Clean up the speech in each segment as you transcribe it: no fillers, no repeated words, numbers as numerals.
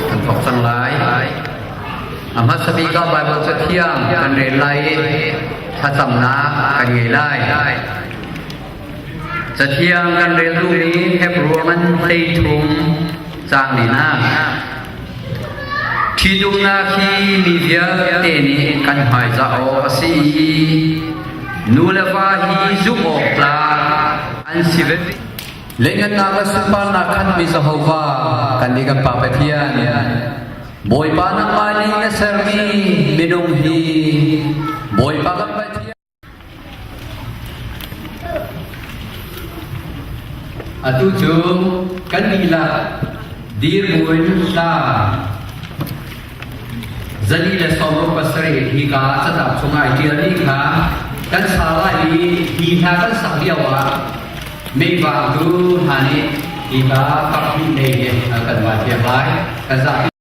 ท่านพบทั้งหลายอามัสบิกาบายบทเที่ยงกันเรไลถ้าจำนากันไงได้จะเที่ยงกันเรียนรู้นี้แค่รัวมันตีทุ่มจางนี่นะที่ดูนาคีมีเดียเตนี้กันหายจะเอาสินูเลวาฮีจุกอกลาอันสิเวเล่นนักสุปานักขันมิสฮาวากันดีกันปาเปทียนบอยปานักมาลีนเซอร์มีมิดุงฮีบอยปากันเปทียอตุจุกันดีละดีร์บุญลาจันนี่เลสอมปัสรีฮีกาสตับสงายเจียนี่ค่ะกันสาลายฮีนากันสักเดียวว่าไม่บางดูฮานี่ฮีกากับฮีเนยกันว่าเทียบไว้กันสัก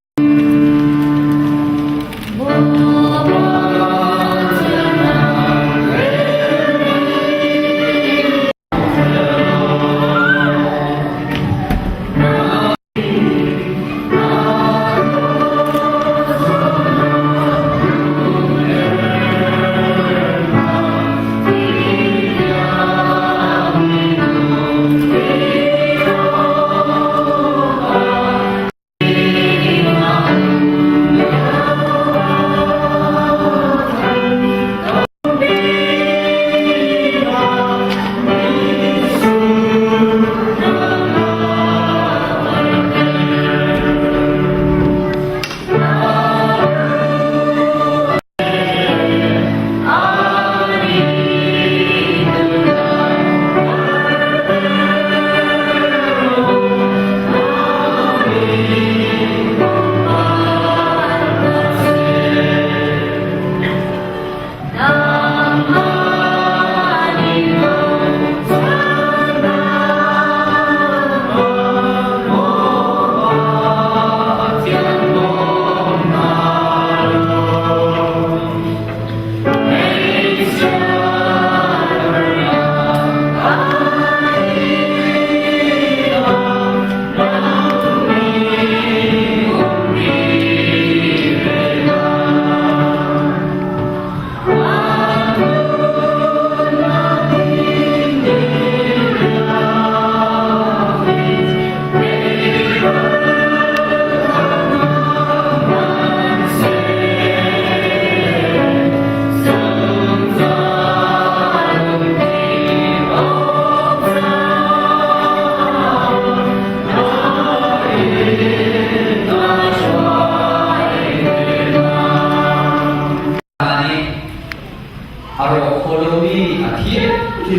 อารมณ์โคโลมีอาทิตย์ที่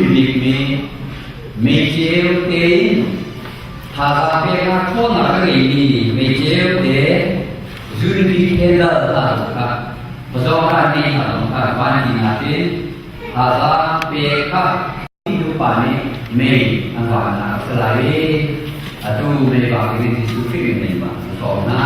มีเจลเตภาษาเพียงโคนาครีมีเจลเตจูริเฮลาตาครับภาษาอังกฤษครับปานีนาทีภาษาเพียงที่ดูปานีเมย์อันว่านาสลาย atu me ba ki su fi me ba so na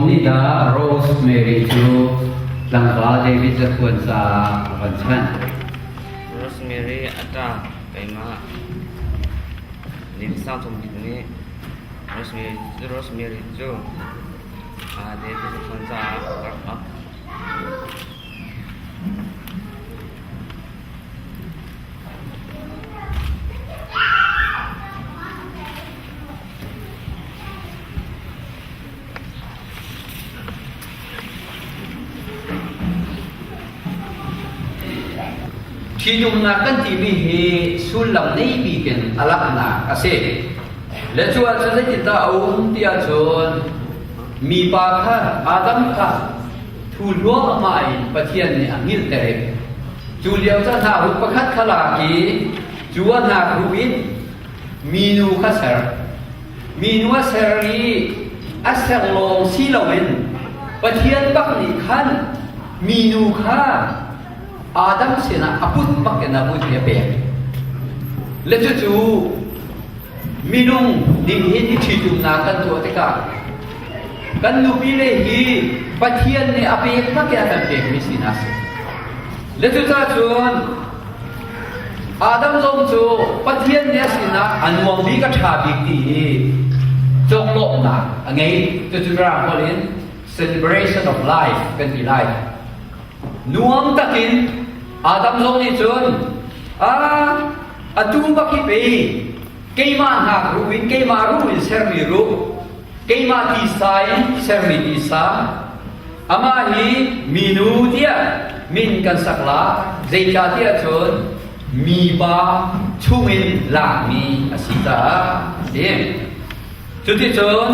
Nida Rosemary chu langwa David zakun sa kanchan Rosemary ata kaima lim sa thum ni Rosemary chu David zakun sa karpa khi dùng na kan ti mi he sul lam nei bi ken alak na ase le chuan sa zai ta aum tia chon mi pa kha adam kha thu lo ma ai pathian ni angil tere chu liao cha na hu pakhat khala ki chuan na ruin minu kha ser minu ser ri asar long si lawin pathian bak ni khan minu kha Adam sina aput pak na put ya pe le chu minung ding hi ni thi tum na kan tu te ka kan nu pi le hi pathian ni ape pak ya kan pe mi sina se le chu ta chun Adam zong chu pathian ne sina anwang bi ka tha bi ti chok lo na angai chu ra kolin celebration of life kan bi life nuam takin Adam zong ni chun atu baki pe keima ha ruin keima ruin sermi ru keima ti sai sermi ti sa ama hi minu dia min kan sakla zeita dia chun มีปาชุ่มินหลังมีอาศิตาเองจุดที่จน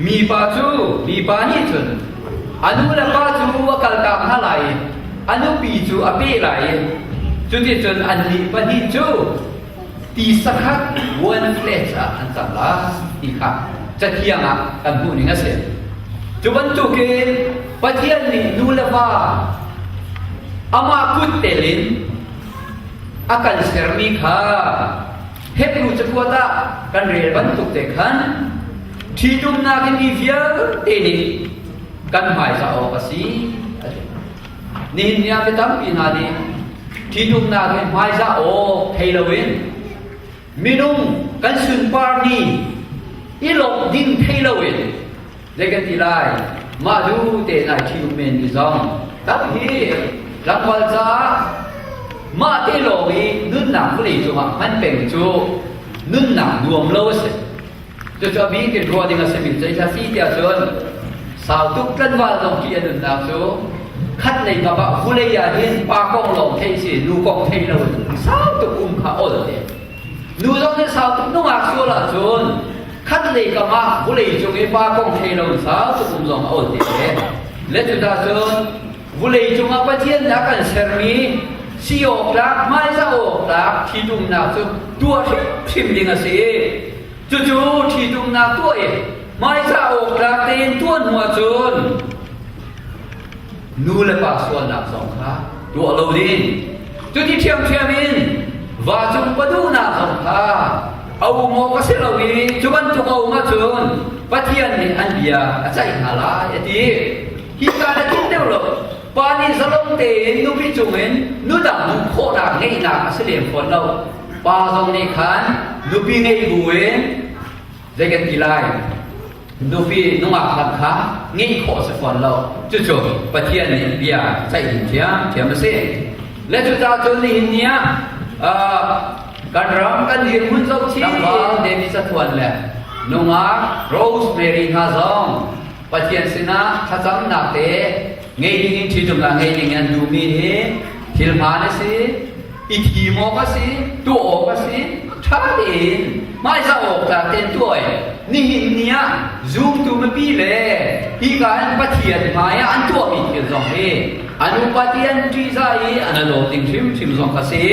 มีปาจูมีปานี่จนอนุละปาจูว่ากัลกามเท่าไหร่อนุปีจูอภิไหลจุดที่จนอันนี้ปานี่จูตีสักขัดวันเฟลช์อันจังละอีกครับจะเที่ยงกันพูดอย่างนั้นเสียจุบันจุเกนปะเทียนนี่นูละว่าอามากุตเตลินอาการเสร์มีค่ะเฮ็ดรู้จักว่าตากันเรียนบรรทุกเด็กขันที่ดุมนากันมีเวียเตนิกันหายสาวกสีนี่เนี่ยไปทำปีนาดีที่ดุมนากันหายสาวเฮโลวีนมินุ่งกันสุนปาร์นีอีหลบดิ้งเฮโลวีนเด็กกันที่ไรมาดูเตนายที่ดุมเมนดิซองตั้งฮีหลังวันจ้ามาเตโลวีนุ่นหนักเลยจูมามันเป็นจูนุ่นหนักรวมโลสิจะมีกันรัวดิ่งเสมิงใจจะสีเดียวจนสาวทุกกันว่าลงเกียร์นุ่นหนักจูคัดเลยกับว่าผู้เลี้ยเห็นปากองลงเทสินูกองเทโลสาวทุกข้าโอดเลยนูตรงนี้สาวทุกนุ่งอักษรละจนคัดเลยกับว่าผู้เลี้ยจงไอ้ปากองเทโลสาวทุกลงโอดเลยและจุดนั้นจนผู้เลี้ยจงอาปะเทียนนักการเสมีสิโอกลักไม่จะโอกลักที่ดุมนักจูตัวทิมดิ่งสิจู่ๆที่ดุมนักตัวเองไม่จะโอกลักเต็นตัวหัวจูนนูเลปากส่วนนักสองขาตัวเราดินจุดที่เทียมอินว่าจงประดูนักสองขาเอาโมกสิเราวิจุบันจุกเอามาจูนปะเทียนนี่อันเดียใจหาลายที่ฮิการะกินเดียวหรอปานิสลงเตนนุพิจุเมนนุดับนุโคดักเงยนักเสลียมฝนเราปาทรงในขันนุพิเงยบุเวนเด็กกีฬานุพินุอักขันขาเงยโคสฝนเราจู่ๆปะเทียนเนี่ยเบียใจหินเทียมเสียและจุดตาจนในหินเนี่ยการรำกันหินหุ่นจกชีเดวิสทวนแหละนุอักโรสแมรี่ฮาซองปะเทียนสินะทัศน์นักเตะไงยิ่งที่จุดละไงยิ่งดูมีเหตุทิลมาเนสิอิทิโมกัสิตัวโอกัสิท่าเดินไม่จะออกจากเต็นตัวนี่หินเนี่ยซูมตัวมันปีเลยที่การปะเทียนมาอันตัวมีเทียนสองเออนุปะเทียนที่ใจอันนั้นโลติงชิมสองกัสิ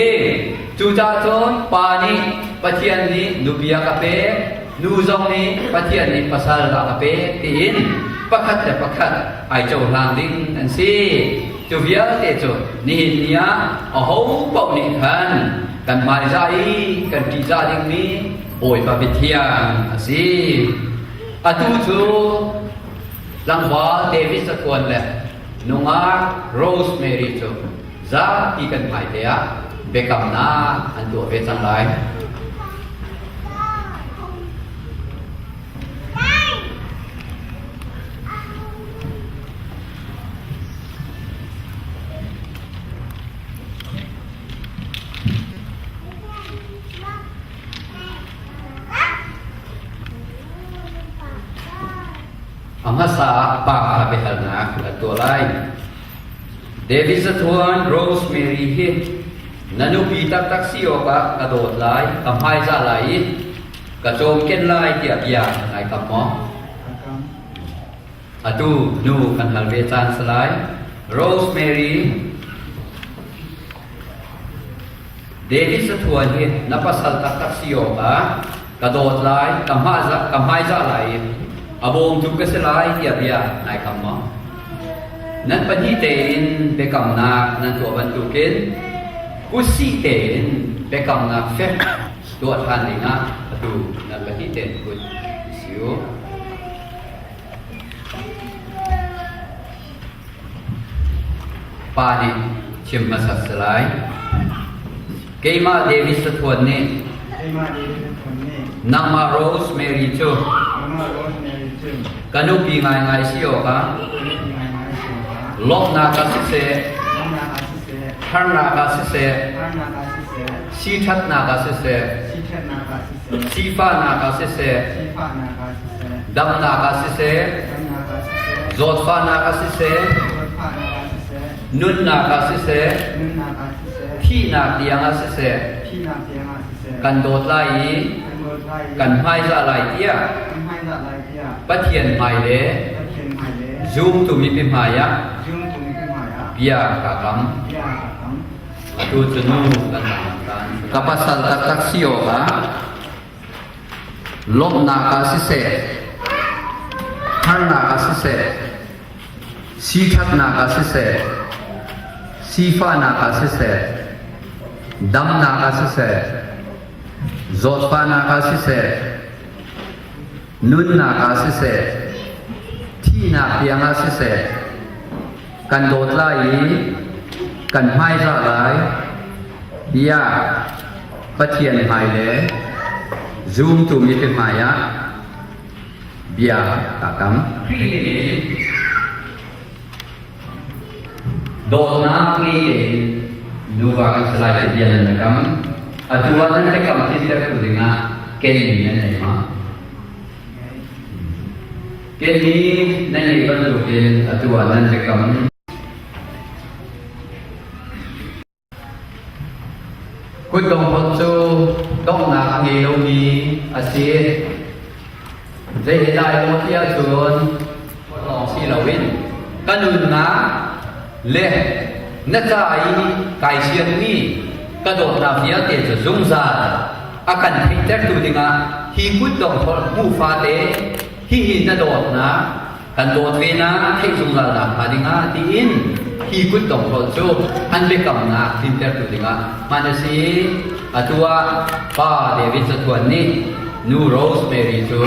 จุดจนปานีปะเทียนนี้นุบิยากาเปนูซองนี้ปะเทียนนี้ภาษาลากาเปตีนปักขัดแต่ปักขัดไอเจ้าลางดิ้งนั่นสิจูเวียเตจูนี่เนี่ยโอ้โหปอกนี่ขันกันมาใจกันกิจาดิ้งนี้โอ้ยปะเปเทียสิอะตูจูลังวาเดวิสกวนแหละนุงาโรสแมรี่จูซาที่กันหมายเดียเบกัมนาอันตัวเวสันไลอามาสาปากาเบฮัลนักตัวไลเดวิสทวนโรสแมรี่เฮนันุปีตักซิโอกะกระโดดไลกำไฮซาไลกระโจมเก็นไลเดียบยาไงกำมออะตูนูกันฮัลเวจานสไลโรสแมรี่เดวิสทวนเฮนับสัลตักซิโอกะกระโดดไลกำไฮซาไลabong juga selai dia naik kamar. Nan penyitin bekam nak nan tua bantukin, kusitin bekam nak fek tua tandinga, aduh nan penyitin kut siu. Pani cim masa selai, kema Davis setuan ni, nama Rosemary tu. Kanupi ngai siyo ka lok na ka sise har na ka sise si that na ka sise si fa na ka sise dam na ka sise zot fa na ka sise nun na ka sise ที่นาเตียงอาเสะ ที่นาเสียงอาเซีย กันโดดไล่ กันโดนไล่ กันให้จะอะไรเตี้ย กันให้ละลายเพีย ปะเทียนไผ่เล ตะเคียนหายเลย ซูมตุมีพิมายะ ยุ่งตรงนี้ขึ้นมาอ่ะ เบียกะกัม ยากครับ ดูจนูกันกันกับภาษาตักซิโอกะลมนากาสิเสฮาร์นากาสิเสสีทัดนากาสิเสสีฟ้านากาสิเสดัมนากาสิเสจอดฟ้านากาสิเสนุนนากาสิเสที่นาเพียงอาสิเสกันโดดไล่กันไม่จะไหลยาปะเทียนหายเลยซูมตุมีเป็นมายะเบียกะกัมโดดน้ำนี่ดูว่ากันสลายเดียนนะครับอัตวันนั้นจะกำที่จะพูดถึงอ่ะเกณฑ์นี้นั่นเองมาเกณฑ์นี้นั่นเองบรรลุเกณฑ์อัตวันนั้นจะกำคุณต้องพบจูต้องนักเงลมีอาชีพจะเห็นได้ว่าที่อาชวนลองสีเหล่าวินกันนุ่นนะเล่นักใจไก่เชียงมีกระโดดน้ำเสียเตจะสุ่มซ่าอาการที่แท้ตัวจริงอ่ะที่คุณต้องพบผู้ฟาเตที่หินกระโดดนะกันโดดเวนะให้สุ่มซ่าหนักมาจริงอ่ะที่อินที่คุณต้องพบจูอันเบกำนักที่แท้ตัวจริงอ่ะมันจะสีตัวป้าเดวิดสตัวนี้นูโรสเมรีจู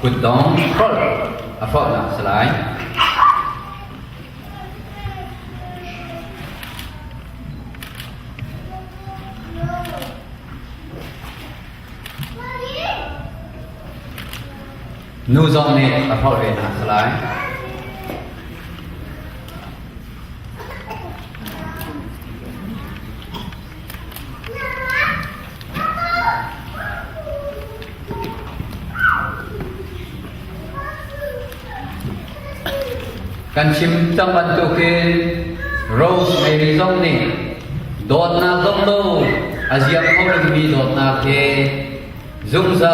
คุณต้องพบพบนะสลายนูซองนี่พบเลยนะสลายกันชิมจังหวัดตุกินโรสเมรีซองนี่โดดนาซองโลอาเซียเขาเริ่มมีโดดนาเคซุงซา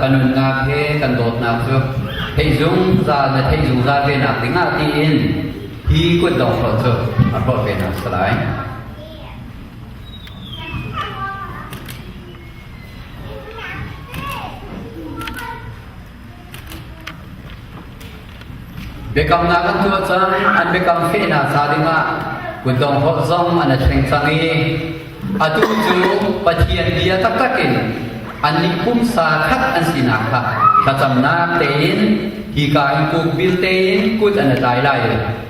กันนุนนาเคกันโดดนาซุเทซุงซาและเทซุงซาเวนักติงาตีอินฮีกุดดองพอซุอันพอเวนักสลายเบกำนักตัวจังอันเบกำเฟน่าซาดิงากุดองพอซองอันเชงซังอีอตุจูปะเทียนเดียตักตักินอันนี้คุ้มสาคัดอันสินาค่ะถ้าจำนาเตนที่กายกุกบิลเตนกุดอันตายได้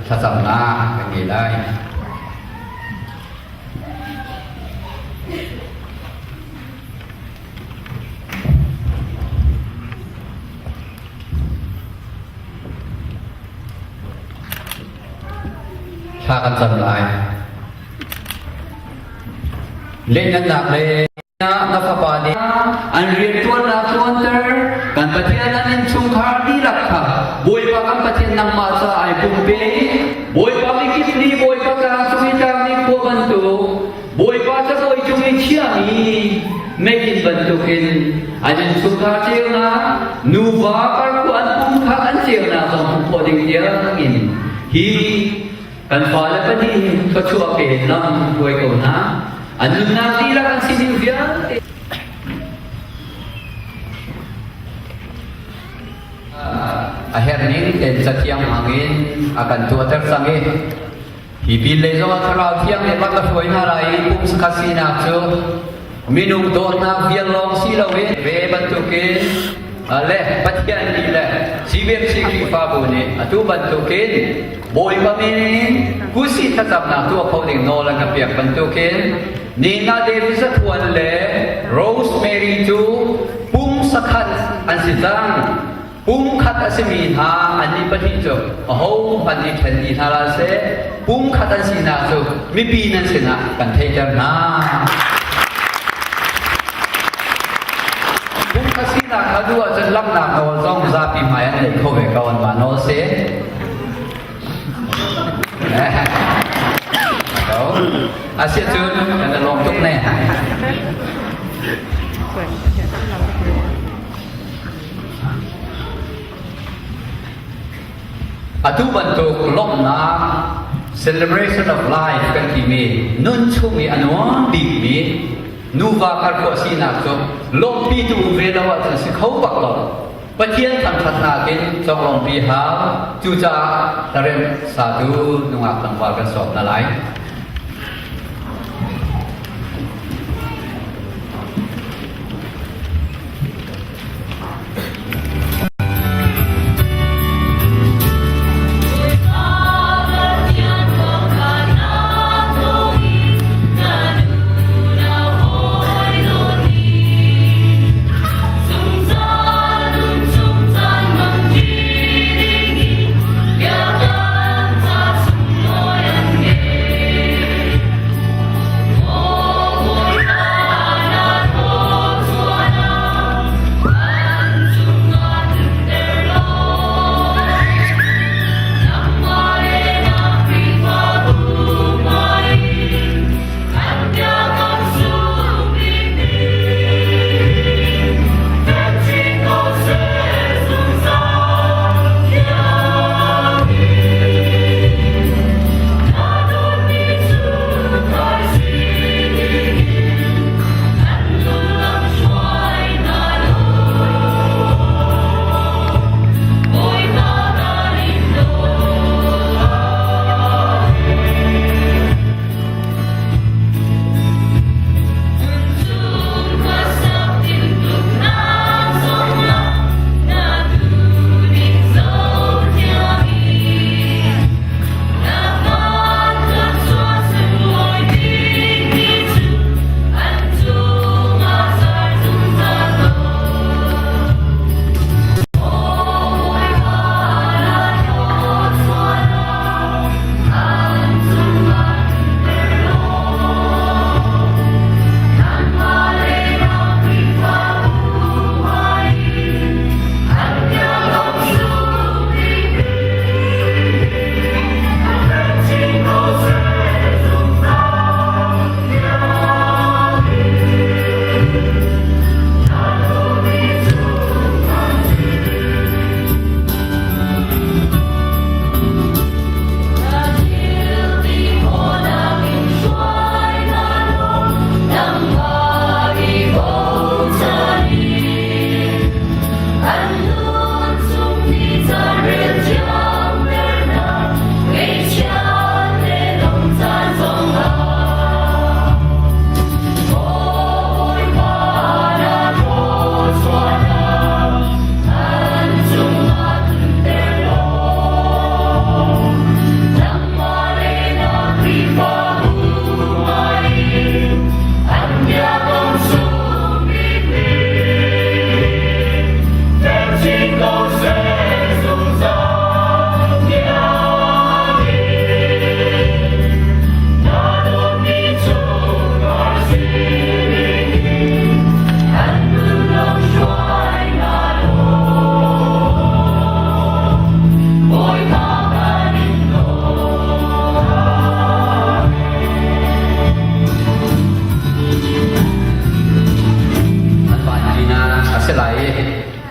ถ้าจำนาอย่างนี้ได้ถ้ากันจำลายเล่นกันหนักเลยนะนักบาลีอันเรียนตัวนักตัวเตอร์กันประเทศนั้นชุมคาดีรักค่ะบอยปากันประเทศนำมาซาไอบุ้มเบ้บอยปาไม่คิดนี่บอยปาการสุวิจารนี่พวกบันตุบอยปาจะบอยจุมิเชียนี่ไม่กินบันตุกินอันนั้นชุมคาเจียวนะนูวาปากุอันปุ่มคาอันเจียวนะสมพอดีเดียวกินฮีกันฟ้าและปนีก็ชัวร์เป็นน้ำบอยกูนะอันนั้นนาทีละกันสินิวเดียakhir ni dan setiang angin akan tua tersanggih hipilai sama terlalu tiang lepas terfoin harai pun sekasi nafsu minum dona biarlong silawin be bantukin leh patian ni leh sibir sikri fabune atu bantukin boy pamin kusi tetap nak tua kau ding nolang kapiak bantukin Nina David satuan leh Rosemary tu pung sakat ansitang pung kat asmi ha ani pati tu oh pati kendi hala se pung kat asina tu mipi nan sina kan tejar na pung kasina kadua jan lam na ko zong za pi mai an le ko ve kawan ma no se ยวอาเซียจุนกันจะลงทุกแน่อาทุบันตุกลบนา celebration of life กันที่มีนุ่นชุ่มีอันวันดีมีนูวาการก็สีนักจุลงปีตูเวลาวัดสิเขาบักหลงปะเทียนทำทัศนากินจงลงปีหาจูจ่าตะเรมสาธุนุงักตังวากันสอบนั่นไร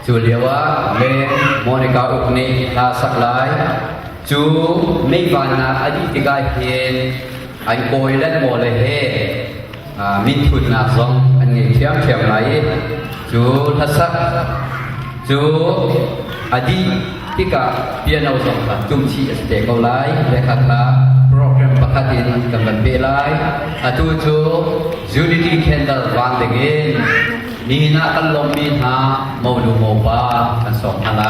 จูเลียวะเลโมนิกาอุกนีลาสักไลจูไม่วานาอดีติกาเฮนอันโกยเล่นโมเลเฮมิถุนนาซองอันนี้เทียมเทียมไหลจูทัศจูอดีติกาเปียโนซองจุมชีสเตกเอาไลเลขาคาโปรแกรมปกติกำลังเปไลจูจูจูดิตีเคนดัลวันเดกินนี่นักลมมีหาโมดูโมบากันสองอะไร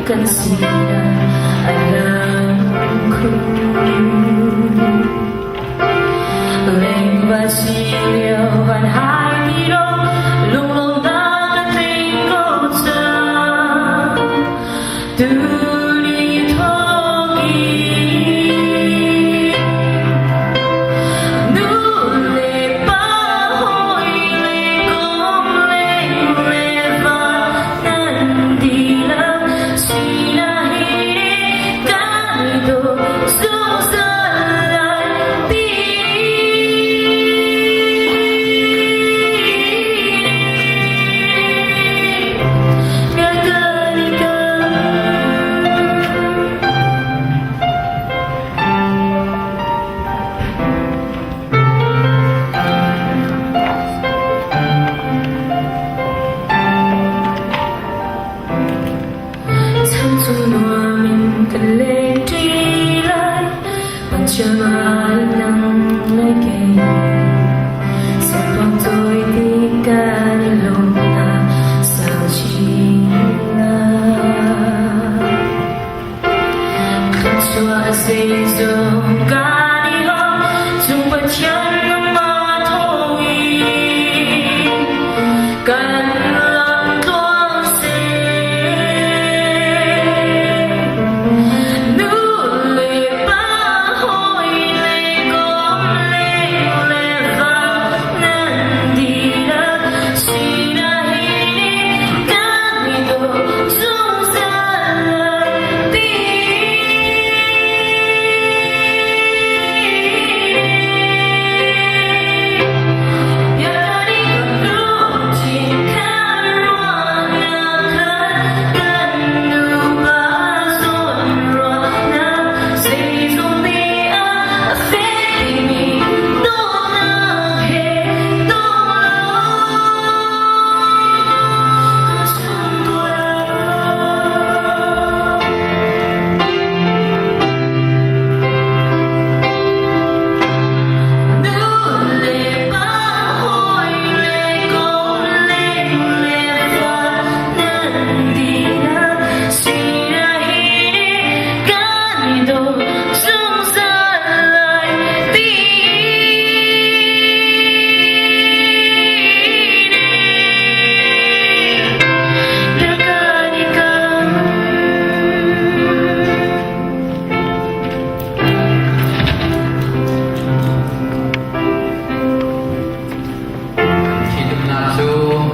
กันเสียอนาคตเล่นว่าชีวิตวันหายที่เราลุงลงตากระติงก็เจอดูดีทอกีนูเลป้าหอยเลกงเลเลฟานันดีลาชีนาฮีกันดูสุสลายปี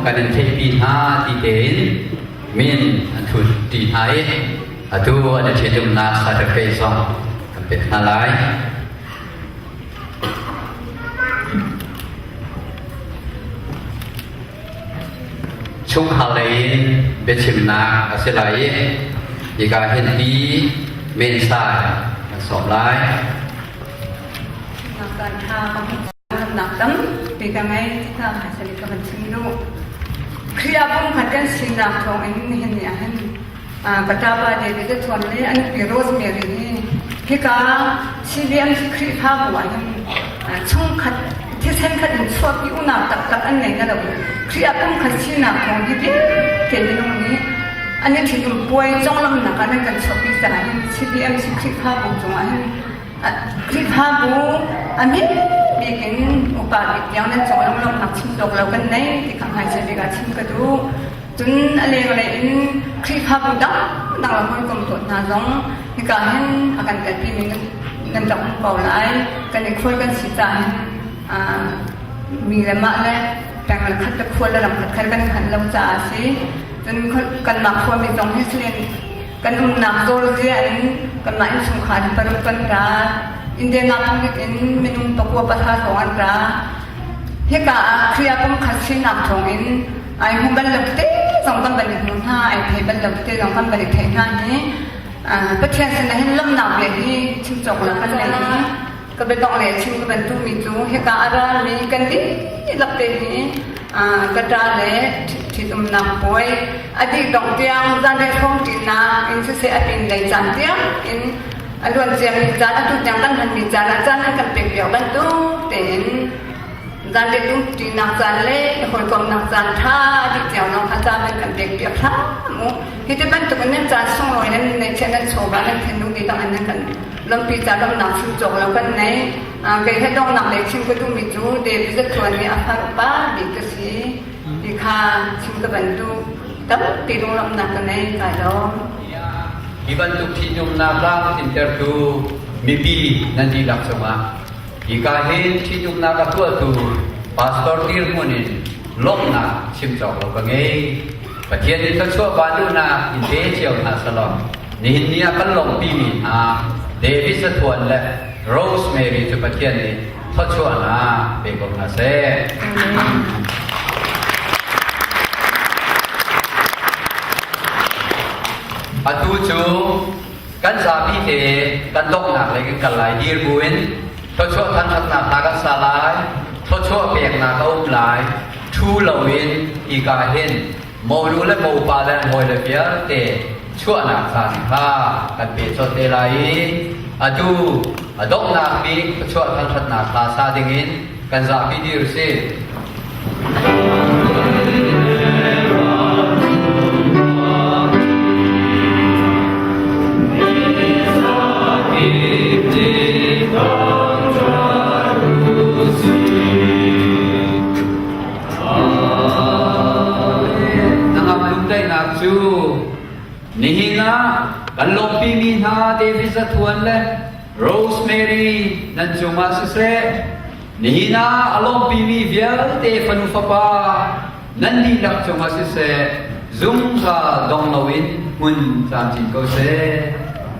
กันเทปีหาที่เด่นมินทุนตีไทยตัวอันเชตุมนาสาธเฟซองเป็นอะไรช่วงฮาเลนเบชิมนาอาศัยอีกาเห็นดีเมนซาสอบไล่การทำหนักตั้งปีกันไงที่ทำหาสลิกับมันชิมลูกเคลียร์พุ่งผัดกันสินนักทองอันนี้เห็นเนี่ยเห็นปตาบาเดวิดทวนเลยอันนี้โรสเมรีนี่พี่กาชีเลียมที่คลีฟ้าบัวนี่ช่องขัดที่เส้นขัดอินสวบอยู่หนักตักอันไหนกันเราเคลียร์พุ่งขัดสินนักทองที่เก่งตรงนี้อันนี้ที่ยุ่งป่วยจ้องลำหนักอันนั้นกันชอบพิจารณาชีเลียมที่คลีฟ้าบัวจงอันคลีฟ้าบัวอันนี้มีกินอุปาบิดยังนั้นจงลำหนักชิมดอกเรากันไหนที่ข้างในจะมีการชิมกระดูจนอะไรอะไรคลิปภาพดังดังเราไม่กำหนดนะน้องในการเห็นอาการเกิดปีนี้นั่นจากเป่าไหลกันในคุยกันสิจันมีอะไรมาแล้วแต่กันคัดตะควรแล้วหลังคัดกันหันลำจ่าสิจนกันมาควรมีตรงให้เรียนกันอุ่นหนักโดนเรียนกันมาอินสงขารปรุปันราอินเดียนาพุทธินเมนูตะกัวประทาสองอันราเฮกาเคลียร์ก็ขัดชินักตรงอินไอ้หุ่นบันลักเต้สองกันบันลักนุ่งผ้าไอ้เทบันลักเต้สองกันบันลักเทงานนี้ประเทศเสนอให้ล้มหนักเลยที่ชิมจกแล้วกันเลยนี้ก็เป็นต้องเลยชิมก็เป็นตู้มีตู้เฮกาอะไรมีกันดิลักเต้นี้กระดาษเลยที่ตุ้มนำป่วยอดีตดอกเตียงจานได้ท่องจีน่าอินเสียเป็นเลยจานเตียงอินอันล้วนเสียมีจานทุกอย่างกันทันมีจานจานนั้นกันเป็นเดียวกันตู้เต็น จานเด็กตุ้งจีนักจานเล่คนกองนักจานท่าที่เจ้าน้องข้าจานเป็นกันเด็กเปียกท่ามูที่จะเป็นตัวนั้นจานส่งลอยนั้นในเช่นนั้นโชว์บ้านนั้นเห็นดูดีต่างอันนั้นกันลำปีจานลำหนักชิมจกแล้วกันในใครให้ดองหนักเล็กชิมก็ต้องมีจูเดวิสตัวนี้อาภาป้าดีก็สิดีค่ะชิมก็เป็นดูตั้งตีลงลำหนักกันในกายดอง Iban tu kinum na lang intertu mipi nanti laksama. Ika hin kinum na katua tu pastor tirmunin lom na simjok lo bangai. Patian ni kacua bandu na inte ciao na salom. Nihin niya kan lom pimi ha. David satuan le Rosemary tu patian ni kacua na begong na se. Atu chu kan sabi te kan dok nak lagi kan lai dir buin to chu than that na ta kan salai to chu pek na ka up lai thu lawin I ka hen mo lu le mo pa le hoi le pia te chu na san kha kan pe so te lai atu adok na bi to chu than that na ta sa dingin kan sabi dir se Nihinga kan lopi minha David satuan le Rosemary nan cuma sese nihina alompi mi vial te fanu fapa nan di lak cuma sese zum ka dong lawin mun sam chin ko se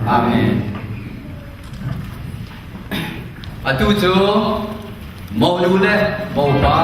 amen atu chu mo lu le mo pa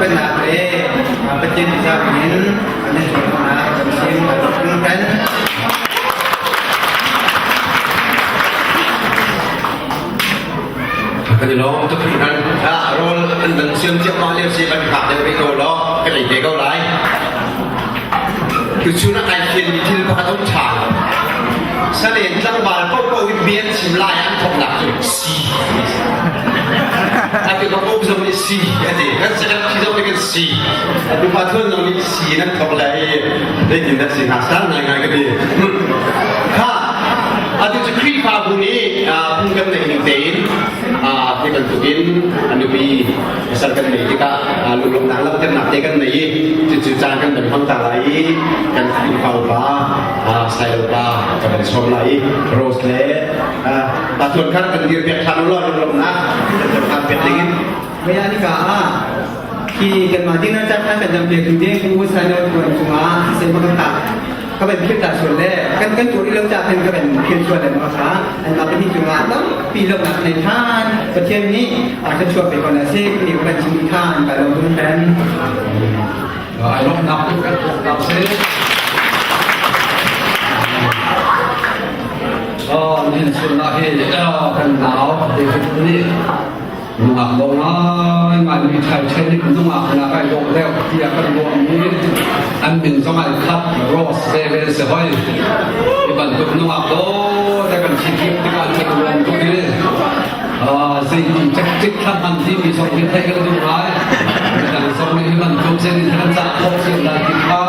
กันนักเลยประเทศที่จะเห็นอันนี้เป็นนะเป็นสิ่งที่เป็น cái đó tôi thấy rằng rồi lần xuyên chiếc con liêu xì bằng khắp những cái đồ đó cái này để câu lái cứ chú nó ai khiến thì thiên qua tốt trả sau này trong bà có câu biến chìm lại ăn không nặng rồi xì ai cứ có câu giống như xì cái gì nó sẽ làm khi giống như cái xì tôi phát thương nó như xì nó không lại để nhìn thấy xì hạt sáng này ngay cái gì Aduh cekri fabu ni pungkan teknik tein kita tukin anu bi misalkan ni kita lulung dalam ternak tekan ni cucakan dari hang talai kan fau ba style ba kan som lai rose le patut kan kan dia pek kan lo lulung na kan pek dingin ไม่ยากนี่กะที่กันมาที่นั่นจับนั่นกันจำเป็นคือเด็กผู้ชายเราควรจะมาเส้นมันต่างก็เป็นคลิปจากส่วนแรกกันตัวที่เราจะเป็นก็เป็นเพียงส่วนหนึ่งนะคะอันมาเป็นที่จุฬาแล้วปีลงหนักในท่านประเทศนี้อาจจะชวนไปก่อนนะเซ่มีเป็นชิมท่านไปลงทุนแทน ai lúc nào cũng các cuộc đào xế nhìn xuân là khi cần áo thì cái gì nung ngọc đông ai mà đi thay trên thì nung ngọc là cái đồ leo kia cái đồ như anh mình trong ngày khắp rose về sẽ hơi thì bạn tụi nung ngọc đó để cần chỉ kiếm cái bạn chơi đồ tụi đi gì chắc chắc tham ăn thì mình xong mình thấy cái đồ này đằng sau mình mình tụi sẽ đi tham gia không chịu là thì ba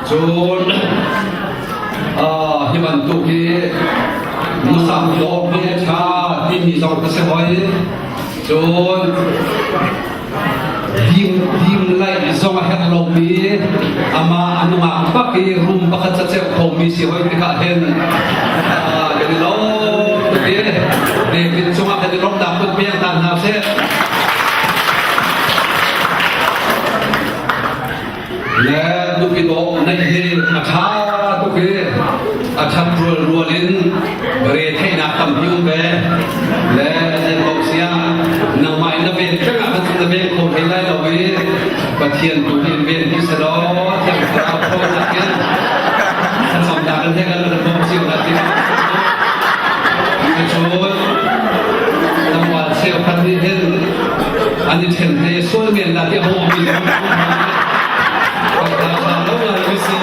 rồi thì bạn tụi kia nó sắm đồ kia cha thì mình xong cái sẽ hỏi rồi dim lại xong hết lòng mi ama anu ma pak cái room pak chắc sẽ không mi sẽ hỏi cái cả hen cái đó cái để cái xong cái đó đam cái miếng tan nào sẽ lẽ lúc cái đó này thì cha lúc cái acham rùa lên về thay nạp tầm nhung về lẽ nên bộc xia nằm mãi nó về chắc là nó về không thấy lại đâu về và thiền tụ thiền về như sau đó thiền cao không là cái thân sống đạt đến thế cái là bộc xia là gì cái số năm qua siêu phát đi hết anh đi thiền thế số miền là cái hộ mình còn lúc là cái gì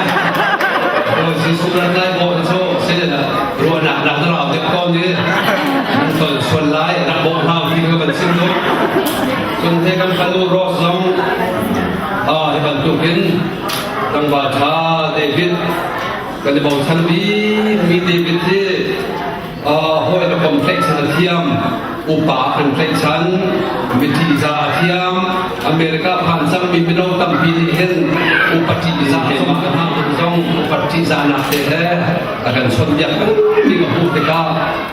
rồi chỉ số lần lại bộ số sẽ là rồi nạp nạp nó cái con như phần xuân lại nạp bộ nào thì các bạn xin lỗi xuân thế các bạn luôn rót xong thì bạn tụ kiến tăng bà cha David cái bầu thân bí mi David thế hồi là complex là thiam upa complex hắn mi thị gia thiam America phản sang mi bên đâu tầm bí hen upa thị gia xong cái hàng xong upa thị gia nạp thế hè akan xuân nhật mi gặp phụ cả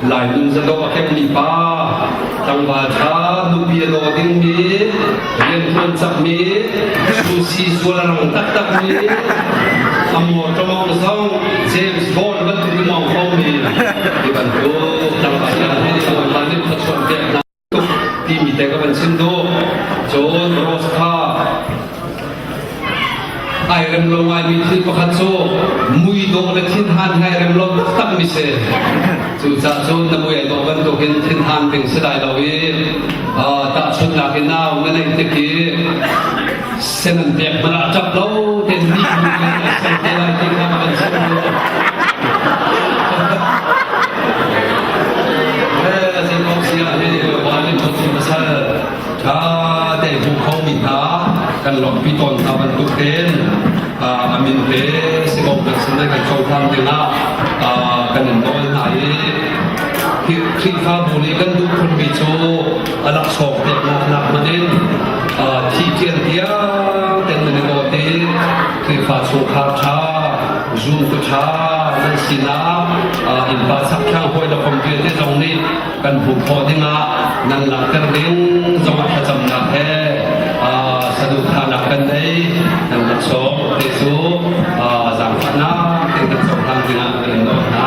lại luôn ra đâu cái mi pa tăng bà cha nu bia lo ding mi liên quân sắp mi sushi suala rong tak tak mi amo trong xong James Bond vẫn cứ mong không mi thì bạn cô tăng bà cha thì bạn bạn nên thật xuân Việt Nam thì mi tay các bạn xin đô John Rosta ai rem lo ai mi thi pakhat so mui do le thin han hai rem lo tak mi se chu cha chon na mui do ban to hin thin han teng se dai lo wi ta chun na ke naw na nei te ki senan te mana chap lo ten ni ni se te lai te na ban se lo se ko sia he wa ni to ti masal cha te bu khau mi ta kan lok pi ton ta ban tu ten amin te se ko kan sin dai kan chau tham te na kan noi nai khi pha bu ni kan du khun mi cho alak sok te na nak manin thi kian tia ten ni go te khi pha chu kha cha zu ku cha nan sina in pa sak thang hoi da kom te jong ni kan bu pho dinga nan la ter ding jong ha cham na he sadu thana kan dei nan la so te su zang na te kan so thang dinga kan no na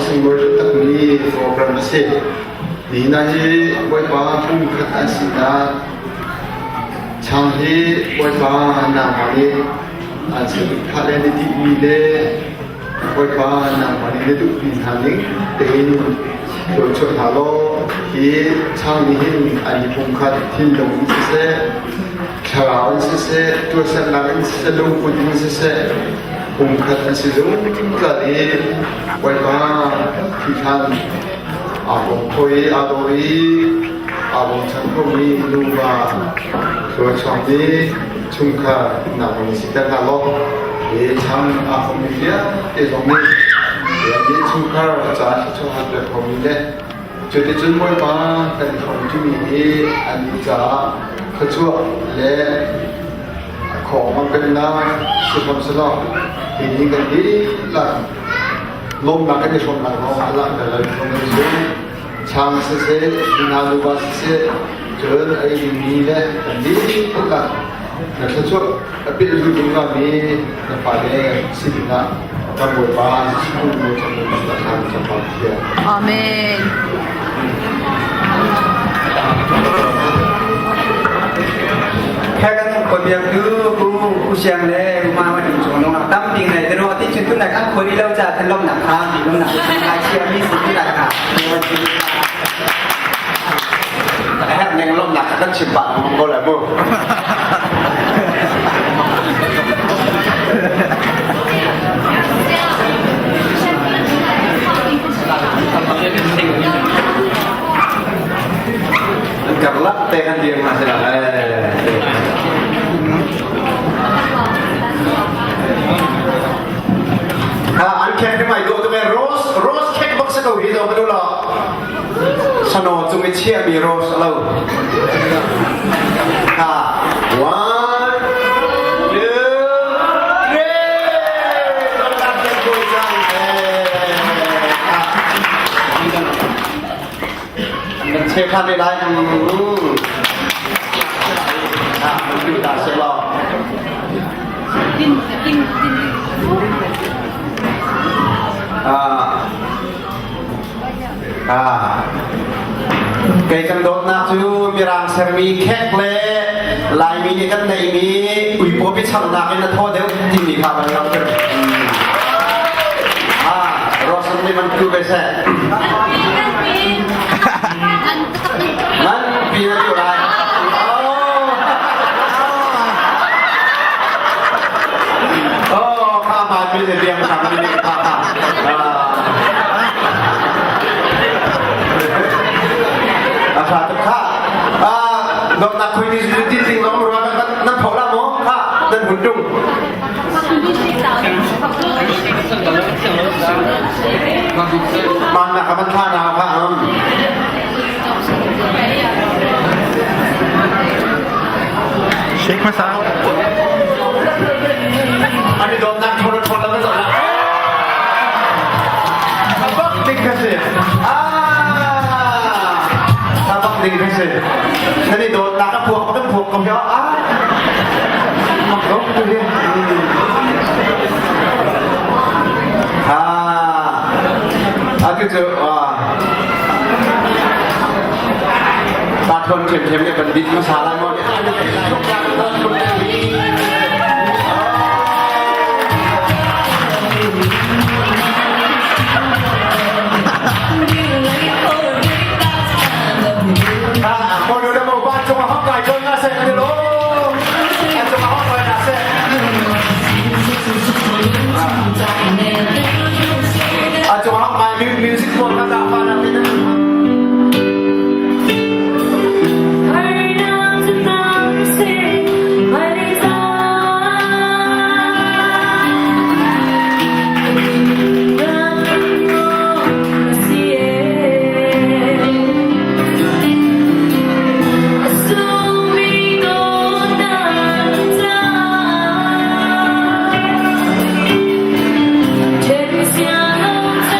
simbol tak ni program masih di nahi boy pa pun kata sida changi boy pa na mani asal kalian di ile boy pa na mani itu pinhaling dengan dojo halo di changi hin ani pun kat tindong sese kerawan sese tuasan lain sese lumpur sese Pungkat asilum kali wajah kita abang koi adori abang cangkumi lupa kecuali cungka namun kita kalau cang abang dia esoknya dia cungka jadi cungka terkomile jadi cuma apa kan komisi anja kecualiของมันเป็นน้ำสุขภาพทีนี้กันดีหลังลมหลังก็จะชมหลังของหลังแต่ละคนก็จะช่างเสียนาลูบาเสียเจอไอ้ดีเลยกันดีหลังแต่ถ้าช่วงเป็นฤดูร้อนนี้จะไปได้สิ่งนั้นทำบทบาทคุณผู้ชมจะทำจะทำเทียน อาเมน แค่กันคนเดียวคือผู้เชียงเลยมาถึงช่วงนั้นตั้งปีไหนแต่เราที่ชุดตุ้นไหนกันคนที่เราจะทะเลาะหนักข้างปีนั้นหนักลายเชียร์มีสิ่งที่หนักค่ะแต่แค่ยังล้มหนักกัน10 บาทมันก็เลยบุกับลับเตะกันเดียวมาสิละอันแค่ที่ไม่ดูจะเป็นโรสเค้กบ็อกซ์เกาหลีเราไม่ดูหรอกสโนว์จะไม่เชื่อมีโรสเราone two three ต้องการเป็นตัวจังมันเช็คขั้นไม่ได้มันอยู่ตาเซลล์Kaya kan dot na tu mirang sermi kek le lai mi ni kan nei mi ui po pi chang na kan na tho deu ti mi kha ban lam ke rosan ni man ku be se man pi na tu lai kha ma pi le biang sang ni khaอาตุข้าดอกนักคุยนี่จริงๆน้องรู้ว่านั่นเผาละมั้งค่ะนั่นหุ่นจุ้งมันนะครับมันท่านาค่ะเช็คมาซะอันนี้โดนนักชนแล้วไม่สนละบักติ๊กกันสิดีที่สุดนั่นนี่โดนตากระพวกก็ต้องพวกกับเยอะมันก็ดูดิก็จะบาดคนเข็มๆเนี่ยเป็นดินมาสาลายหมดเนี่ยทุกอย่างต้องคนคนดูได้บอกว่าจงมาห้องไก่จงมาเสร็จเลยลูกจงมาห้องไก่นะเสร็จจงมาห้องไก่มิวสิกบนกระดาษฟ้านั่นนี่天下后尘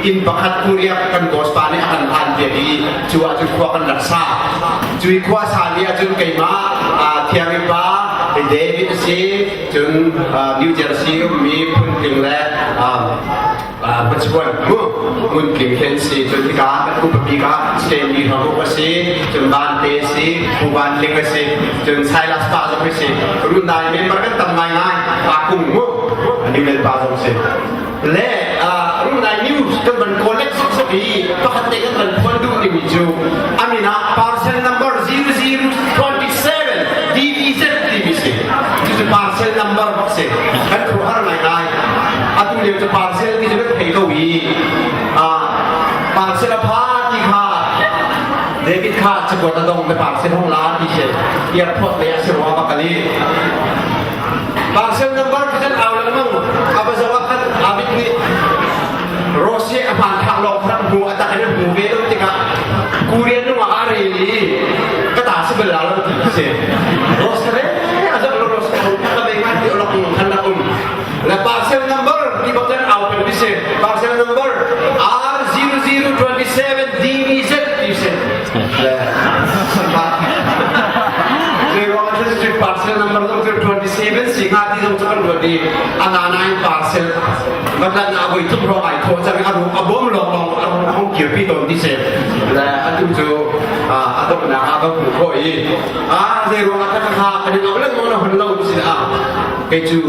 in bakat kuria kan bos pani akan jadi cua cua kan laksa cui kuah salia cun kaima tiang ipa David si cun New Jersey mi pun tinggal berjuang mungkin hensi cun tiga aku bertiga stay hamu si cun bante si bukan ling si cun saya las pas si runai member kan tamai ngai aku ini member pas si le runai news kan ban collect sepi pakat tekan ban pandu di miju amina parcel number 0027 DVZ itu parcel number boxe kan keluar ngai atu dia tu parcel di sebut pekawi parcel apa di ha David kha sebut adong ke parcel hong la di se airport le sewa bakali parcel number kita awal memang apa jawab kan abit ni Rossi apa khang lo khang bu ataknya bu betul tiga Korean tu hari ni kata sebelah lo se Rossi asal lo Rossi kalau ingat di orang hendak la parcel number di bawah awal bisa parcel number R0027 DVZ bisa parcel number 27 singa di dalam kan dua di anak-anak parcel bahkan aku itu berokai kau cari aku melong aku kiri ton di sini lah aku tu atau benar atau bukai saya ruang kata kata kalau nak mana hendak di sini keju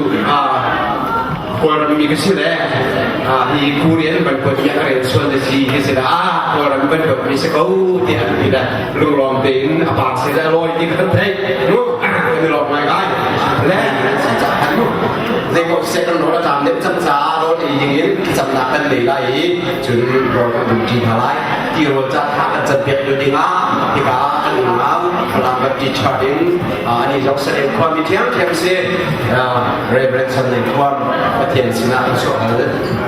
orang mikir di Korea berbuat yang keren soal si keseda orang berbuat misal kau tidak lorong tin apa saja loy di kantai nu ini lorong mai le Tengok second orang tam dia cakap orang ingin kecepatan nilai jun orang bukti halai di roja hak terbiak di tengah jika anggap pelanggar di charting ini jauh sering komite yang tersi referensi lingkungan perhatian sinar soal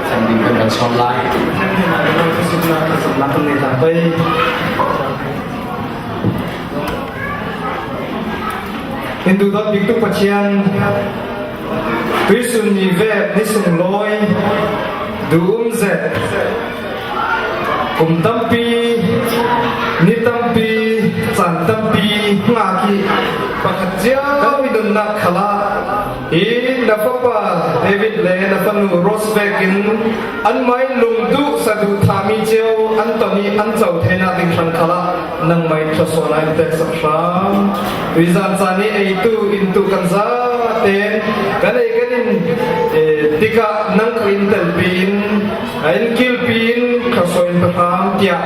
sambungan dan online. Sebelum ni sampai Hindu dah itu pacian Krisun ni ve nisung loy duumzet tampi nitampi santampi ngaki pakajau idun nak khala nafapa David le nafanu rosbekin anmai lungdu sadu thami jeu antoni anchau thena ding than khala nang mai thasona tek sakram rizan sani eitu intu kanza ten kanai kanin tika nang krintel pin ain kil pin khasoin paham tia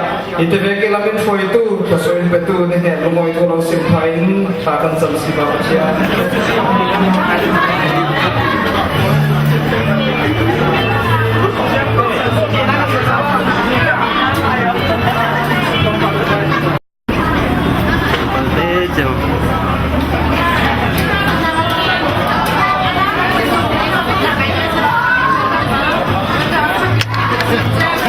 iteveke lamin foi tu khasoin petu ne lumoi tu lo simphain thakan sam siba sia Thank you.